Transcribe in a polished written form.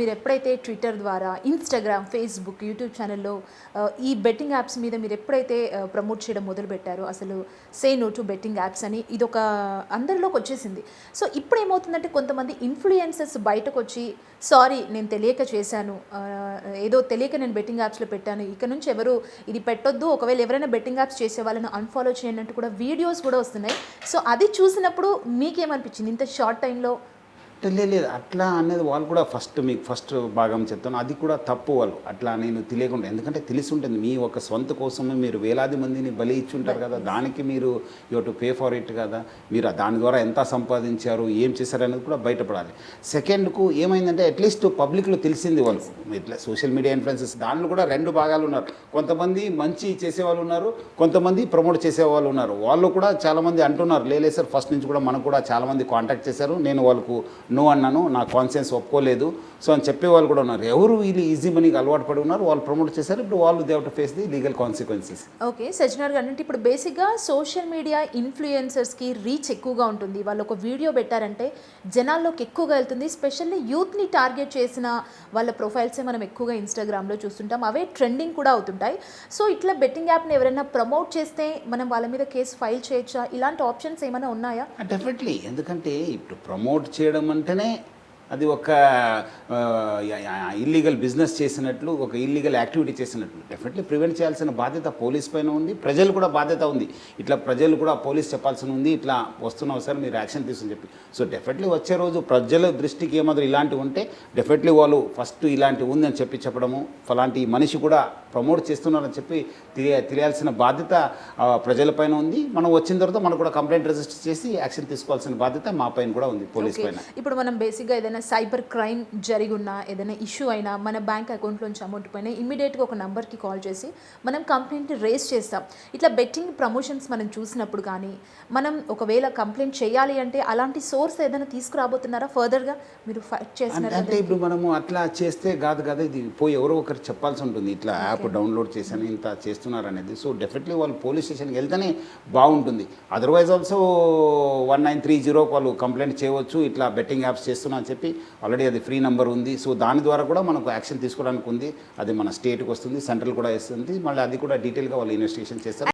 మీరు ఎప్పుడైతే ట్విట్టర్ ద్వారా, ఇన్‌స్టాగ్రామ్, ఫేస్‌బుక్, యూట్యూబ్ ఛానెల్‌లో ఈ బెట్టింగ్ యాప్స్ మీద మీరు ఎప్పుడైతే ప్రమోట్ చేయడం మొదలుపెట్టారో, అసలు say no to betting apps అని ఇదొక అందరిలోకి వచ్చేసింది. సో ఇప్పుడు ఏమవుతుందంటే కొంతమంది ఇన్‌ఫ్లుయెన్సర్స్ బయటకొచ్చి సారీ నేను తెలియక చేశాను, ఏదో తెలియక నేను బెట్టింగ్ యాప్స్‌లో పెట్టాను, ఇక నుంచి ఎవరు ఇది పెట్టొద్దు, ఒకవేళ ఎవరైనా బెట్టింగ్ యాప్స్ చేసే వాళ్ళని అన్‌ఫాలో చేయండి అంటూ కూడా వీడియోస్ కూడా వస్తున్నాయి. సో అది చూసినప్పుడు మీకేమనిపించింది ఇంత షార్ట్ టైంలో? లేదు అట్లా అనేది వాళ్ళు కూడా మీకు ఫస్ట్ భాగం చెప్తాను, అది కూడా తప్పు. వాళ్ళు అట్లా నేను తెలియకుండా, ఎందుకంటే తెలిసి ఉంటుంది మీ ఒక స్వంత కోసమే మీరు వేలాది మందిని బలి ఇచ్చి ఉంటారు కదా, దానికి మీరు you to pay for it కదా. మీరు దాని ద్వారా ఎంత సంపాదించారు, ఏం చేశారు అనేది కూడా బయటపడాలి. సెకండ్కు ఏమైందంటే అట్లీస్ట్ పబ్లిక్లో తెలిసింది వాళ్ళు ఇట్లా సోషల్ మీడియా ఇన్ఫ్లుయెన్సెస్, దానిలో కూడా రెండు భాగాలు ఉన్నారు. కొంతమంది మంచి చేసేవాళ్ళు ఉన్నారు, కొంతమంది ప్రమోట్ చేసేవాళ్ళు ఉన్నారు. వాళ్ళు కూడా చాలామంది అంటున్నారు లేదు సార్ ఫస్ట్ నుంచి కూడా మనకు కూడా చాలామంది కాంటాక్ట్ చేశారు, నేను వాళ్ళకు నో అన్నాను, నా కాన్షియన్స్ ఒప్పుకోలేదు సో అని చెప్పేవాళ్ళు కూడా ఉన్నారు. ఎవరు వీళ్ళు ఈజీ మనీకి అలవాటు పడి ఉన్నారు, వాళ్ళు ప్రమోట్ చేశారు, ఇప్పుడు వాళ్ళు they have to face the legal consequences. Okay Sajjanar గారు, అంటే ఇప్పుడు బేసిక్గా సోషల్ మీడియా ఇన్ఫ్లుయెన్సర్స్కి రీచ్ ఎక్కువగా ఉంటుంది. వాళ్ళు ఒక వీడియో పెట్టారంటే జనాల్లోకి ఎక్కువగా వెళ్తుంది. స్పెషల్లీ యూత్ని టార్గెట్ చేసిన వాళ్ళ ప్రొఫైల్సే మనం ఎక్కువగా ఇన్స్టాగ్రామ్లో చూస్తుంటాం, అవే ట్రెండింగ్ కూడా అవుతుంటాయి. సో ఇట్లా బెట్టింగ్ యాప్ని ఎవరైనా ప్రమోట్ చేస్తే మనం వాళ్ళ మీద కేసు ఫైల్ చేయొచ్చా? ఇలాంటి ఆప్షన్స్ ఏమైనా ఉన్నాయా? డెఫినెట్లీ, ఎందుకంటే ఇప్పుడు ప్రమోట్ చేయడం అంటేనే అది ఒక ఇల్లీగల్ బిజినెస్ చేసినట్లు, ఒక ఇల్లీగల్ యాక్టివిటీ చేసినట్లు. డెఫినెట్లీ ప్రివెంట్ చేయాల్సిన బాధ్యత పోలీస్ పైన ఉంది, ప్రజలు కూడా బాధ్యత ఉంది. ఇట్లా ప్రజలు కూడా పోలీస్ చెప్పాల్సి ఉంది, ఇట్లా వస్తున్నావు సార్ మీరు యాక్షన్ తీసుకుని చెప్పి. సో డెఫినెట్లీ వచ్చే రోజు ప్రజల దృష్టికి ఏమాత్రం ఇలాంటివి ఉంటే డెఫినెట్లీ వాళ్ళు ఫస్ట్ ఇలాంటివి ఉంది అని చెప్పడము, ఫలాంటి మనిషి కూడా ప్రమోట్ చేస్తున్నారని చెప్పి తెలియాల్సిన బాధ్యత ప్రజలపైన ఉంది. మనం వచ్చిన తర్వాత మనం కూడా కంప్లైంట్ రిజిస్టర్ చేసి యాక్షన్ తీసుకోవాల్సిన బాధ్యత మా పైన కూడా ఉంది, పోలీస్ పైన. ఇప్పుడు మనం బేసిక్గా ఏదైనా సైబర్ క్రైమ్ జరిగి ఉన్నా, ఏదైనా ఇష్యూ అయినా, మన బ్యాంక్ అకౌంట్లోంచి అమౌంట్ పైన ఇమ్మీడియట్గా ఒక నెంబర్కి కాల్ చేసి మనం కంప్లైంట్ రేస్ చేస్తాం. ఇట్లా బెట్టింగ్ ప్రమోషన్స్ మనం చూసినప్పుడు కానీ మనం ఒకవేళ కంప్లైంట్ చేయాలి అంటే అలాంటి సోర్స్ ఏదైనా తీసుకురాబోతున్నారా ఫర్దర్గా మీరు ఫైట్ చేసినారు? అంటే ఇప్పుడు మనము అట్లా చేస్తే కాదు కదా, ఇది పోయి ఎవరో ఒకరు చెప్పాల్సి ఉంటుంది, ఇట్లా యాప్ డౌన్లోడ్ చేశాను ఇంత చేస్తున్నారు అనేది. సో డెఫినెట్లీ వాళ్ళు పోలీస్ స్టేషన్కి వెళ్తేనే బాగుంటుంది. అదర్వైజ్ ఆల్సో 1930 వాళ్ళు కంప్లైంట్ చేయవచ్చు, ఇట్లా బెట్టింగ్ యాప్స్ చేస్తున్నా అని చెప్పి. ఆల్రెడీ అది ఫ్రీ నెంబర్ ఉంది, సో దాని ద్వారా కూడా మనకు యాక్షన్ తీసుకోవడానికి ఉంది. అది మన స్టేట్కి వస్తుంది, సెంట్రల్ కూడా వస్తుంది, మళ్ళీ అది కూడా డీటెయిల్గా వాళ్ళు ఇన్వెస్టిగేషన్ చేస్తారు.